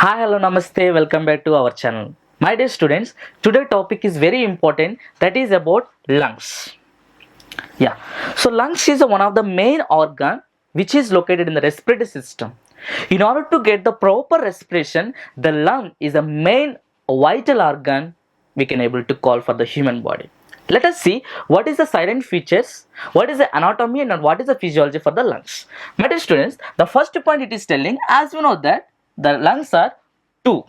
Hi, hello, namaste. Welcome back to our channel. My dear students, today topic is very important, that is about lungs. Yeah, so lungs is one of the main organ which is located in the respiratory system. In order to get the proper respiration, the lung is a main vital organ we can able to call for the human body. Let us see what is the silent features, what is the anatomy, and what is the physiology for the lungs. My dear students, the first point it is telling, as we know that the lungs are two.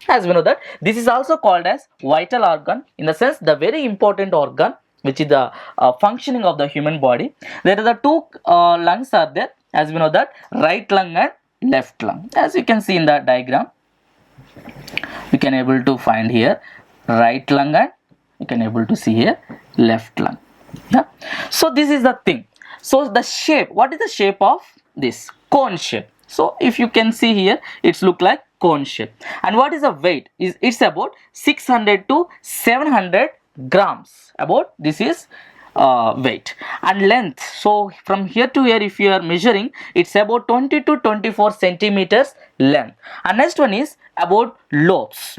As we know that this is also called as vital organ, in the sense the very important organ which is the functioning of the human body. There are the two lungs are there, as we know that right lung and left lung. As you can see in the diagram, we can able to find here right lung and you can able to see here left lung. Yeah, so this is the thing. So the shape, what is the shape of this cone shape? So if you can see here, it's look like cone shape. And what is the weight? It's about 600 to 700 grams. About this is weight. And length, so from here to here if you are measuring, it's about 20 to 24 centimeters length. And next one is about lobes.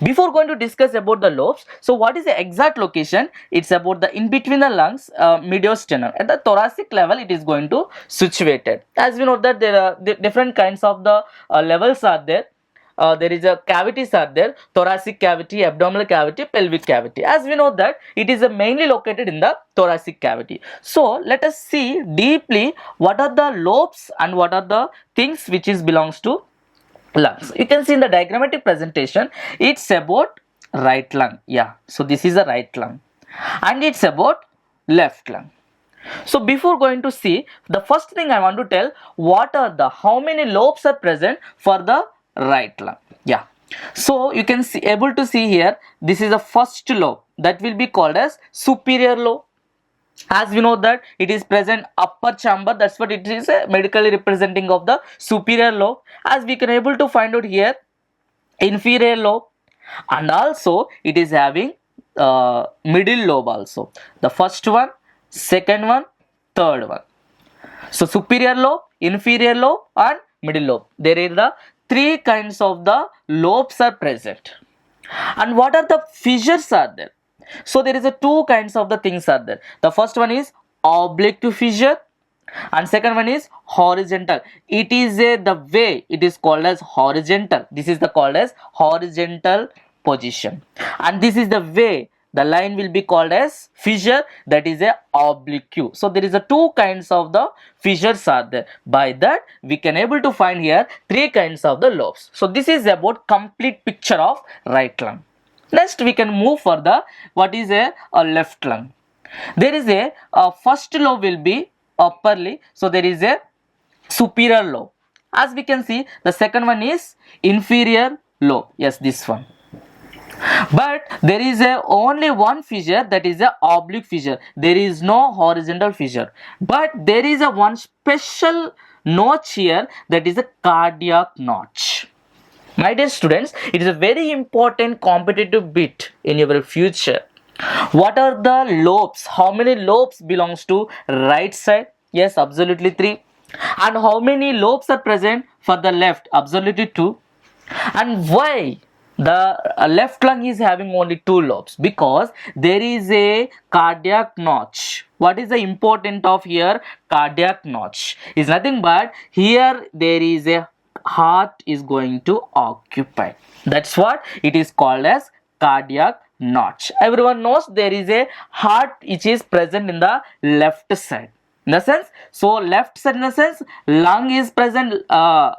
Before going to discuss about the lobes, so what is the exact location? It's about the in between the lungs, mediastinum. At the thoracic level, it is going to situated. As we know that there are different kinds of the levels are there. There is a cavities are there: thoracic cavity, abdominal cavity, pelvic cavity. As we know that it is mainly located in the thoracic cavity. So let us see deeply what are the lobes and what are the things which is belongs to lungs. You can see in the diagrammatic presentation, it's about right lung. Yeah, so this is a right lung and it's about left lung. So before going to see, the first thing I want to tell, what are the how many lobes are present for the right lung. Yeah, so you can see able to see here, this is the first lobe, that will be called as superior lobe. As we know that it is present upper chamber, that's what it is medically representing of the superior lobe. As we can able to find out here, inferior lobe, and also it is having middle lobe also. The first one, second one, third one. So superior lobe, inferior lobe and middle lobe, there is the three kinds of the lobes are present. And what are the fissures are there? So there is a two kinds of the things are there. The first one is oblique fissure and second one is horizontal. It is the way it is called as horizontal. This is the called as horizontal position, and this is the way the line will be called as fissure, that is a oblique. So there is a two kinds of the fissures are there. By that we can able to find here three kinds of the lobes. So this is about complete picture of right lung. Next we can move for the what is a left lung. There is a first lobe will be upperly, so there is a superior lobe. As we can see, the second one is inferior lobe. Yes, this one. But there is a only one fissure, that is a oblique fissure. There is no horizontal fissure. But there is a one special notch here, that is a cardiac notch. My dear students, it is a very important competitive bit in your future. What are the lobes? How many lobes belongs to right side? Yes, absolutely 3. And how many lobes are present for the left? Absolutely 2. And why the left lung is having only 2 lobes? Because there is a cardiac notch. What is the important of here? Cardiac notch is nothing but here there is a heart is going to occupy. That's what it is called as cardiac notch. Everyone knows there is a heart which is present in the left side. In the sense, so left side in the sense lung is present,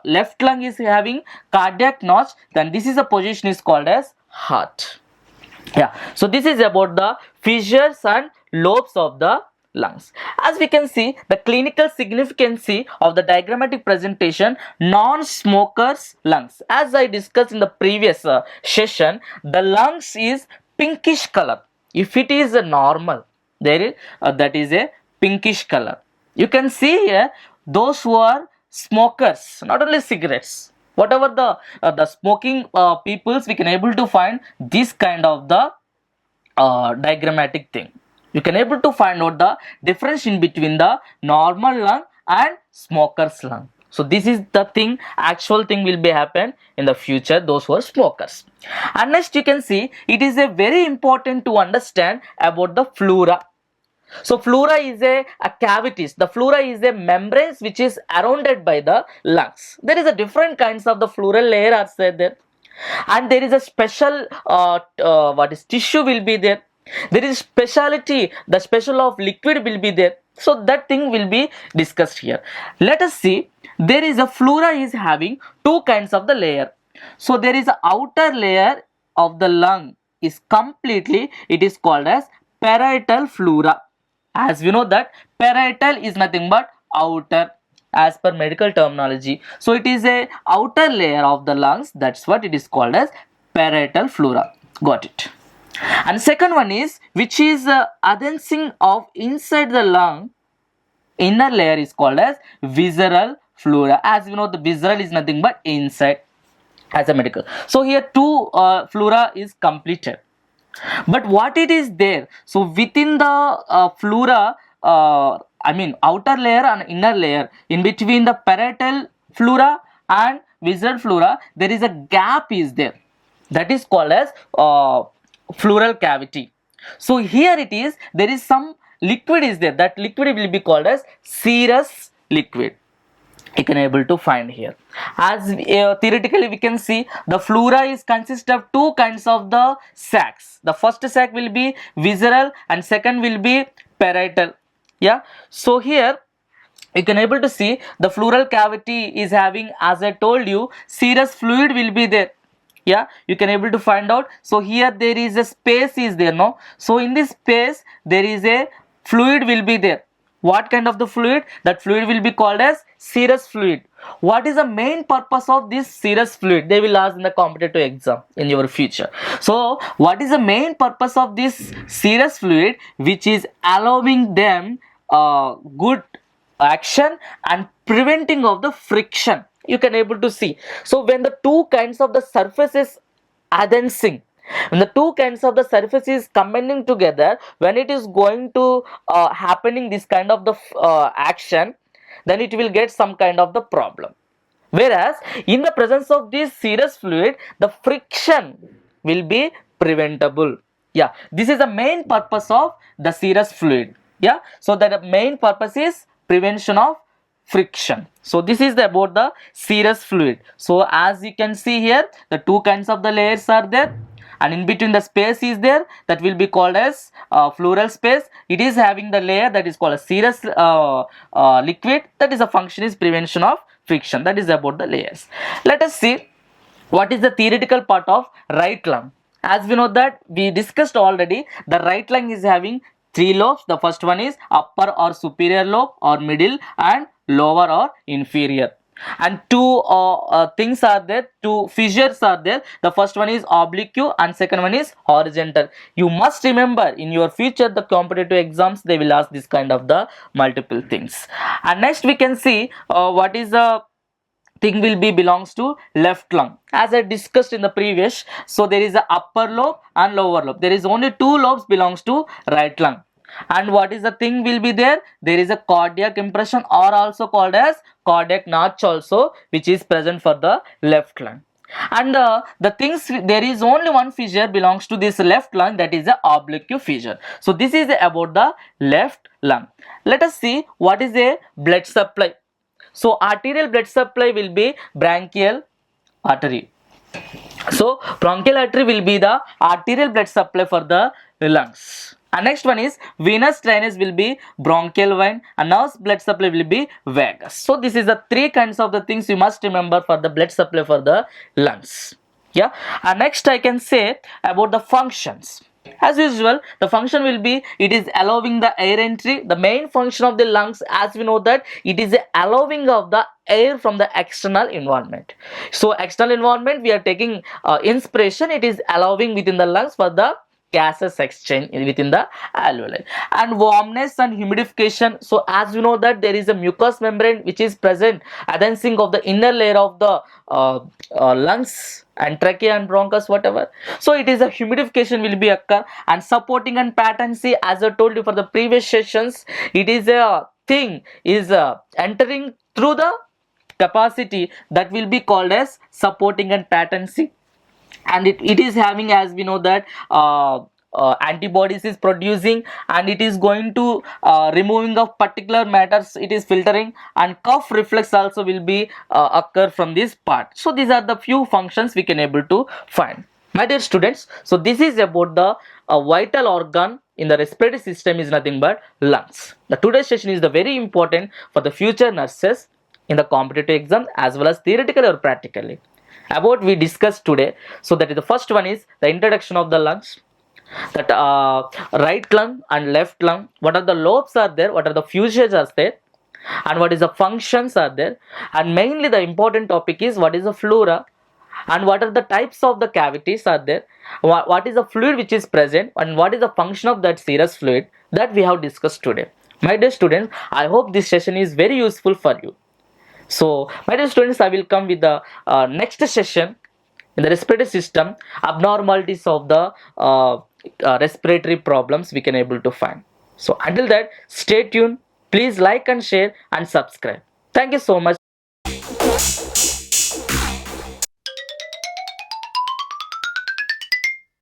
left lung is having cardiac notch, then this is a position is called as heart. Yeah, so this is about the fissures and lobes of the lungs. As we can see, the clinical significance of the diagrammatic presentation, non-smokers lungs. As I discussed in the previous session, the lungs is pinkish color. If it is a normal, there is that is a pinkish color. You can see here those who are smokers, not only cigarettes, whatever the smoking peoples, we can able to find this kind of the diagrammatic thing. You can able to find out the difference in between the normal lung and smoker's lung. So this is the thing, actual thing will be happen in the future, those who are smokers. And next you can see, it is a very important to understand about the flora. So flora is a cavities. The flora is a membranes which is surrounded by the lungs. There is a different kinds of the floral layer are there, and there is a special what is tissue will be there. There is speciality, the special of liquid will be there. So that thing will be discussed here. Let us see. There is a flora is having two kinds of the layer. So there is a outer layer of the lung is completely, it is called as parietal flora. As we know that parietal is nothing but outer as per medical terminology. So it is a outer layer of the lungs, that's what it is called as parietal flora. Got it. And second one is, which is adhesive of inside the lung, inner layer is called as visceral flora. As we know, the visceral is nothing but inside as a medical. So here two flora is completed. But what it is there, so within the flora, I mean outer layer and inner layer, in between the parietal flora and visceral flora, there is a gap is there, that is called as pleural cavity. So here it is, there is some liquid is there, that liquid will be called as serous liquid. You can able to find here. As theoretically we can see, the flora is consist of two kinds of the sacs. The first sac will be visceral and second will be parietal. Yeah, so here you can able to see the pleural cavity is having, as I told you, serous fluid will be there. Yeah, you can able to find out. So here there is a space is there, no? So in this space there is a fluid will be there. What kind of the fluid? That fluid will be called as serous fluid. What is the main purpose of this serous fluid? They will ask in the competitive exam in your future. So what is the main purpose of this serous fluid, which is allowing them good action and preventing of the friction? You can able to see. So when the two kinds of the surfaces adhering, when the two kinds of the surface is combining together, when it is going to happening this kind of the action, then it will get some kind of the problem. Whereas in the presence of this serous fluid, the friction will be preventable. Yeah, this is the main purpose of the serous fluid. Yeah, so the main purpose is prevention of friction. So this is about the serous fluid. So as you can see here, the two kinds of the layers are there, and in between the space is there, that will be called as pleural space. It is having the layer that is called a serous liquid, that is a function is prevention of friction. That is about the layers. Let us see what is the theoretical part of right lung. As we know that we discussed already, the right lung is having three lobes. The first one is upper or superior lobe, or middle and lower or inferior. And two things are there, two fissures are there. The first one is oblique and second one is horizontal. You must remember in your future the competitive exams, they will ask this kind of the multiple things. And next we can see what is the thing will be belongs to left lung. As I discussed in the previous, so there is a upper lobe and lower lobe. There is only two lobes belongs to right lung. And what is the thing will be there? There is a cardiac impression, or also called as cardiac notch also, which is present for the left lung. And the things, there is only one fissure belongs to this left lung, that is the oblique fissure. So this is about the left lung. Let us see what is a blood supply. So arterial blood supply will be bronchial artery. So bronchial artery will be the arterial blood supply for the lungs. And next one is venous drainage will be bronchial vein, and nerve blood supply will be vagus. So this is the three kinds of the things you must remember for the blood supply for the lungs. Yeah. And next I can say about the functions. As usual, the function will be, it is allowing the air entry. The main function of the lungs, as we know that, it is allowing of the air from the external environment. So external environment, we are taking inspiration, it is allowing within the lungs for the gases exchange within the alveoli. And warmness and humidification. So as you know that there is a mucous membrane which is present adhering of the inner layer of the lungs and trachea and bronchus, whatever. So it is a humidification will be occur, and supporting and patency, as I told you for the previous sessions, it is a thing is entering through the capacity that will be called as supporting and patency, and it is having, as we know that antibodies is producing, and it is going to removing of particular matters, it is filtering, and cough reflex also will be occur from this part. So these are the few functions we can able to find, my dear students. So this is about the vital organ in the respiratory system is nothing but lungs. The today's session is the very important for the future nurses in the competitive exam as well as theoretically or practically. About we discussed today, so that is the first one is the introduction of the lungs, that right lung and left lung, what are the lobes are there, what are the fusages are there, and what is the functions are there, and mainly the important topic is what is the flora, and what are the types of the cavities are there, what is the fluid which is present, and what is the function of that serous fluid, that we have discussed today. My dear students, I hope this session is very useful for you. So my dear students, I will come with the next session in the respiratory system, abnormalities of the respiratory problems we can able to find. So until that, stay tuned. Please like and share and subscribe. Thank you so much.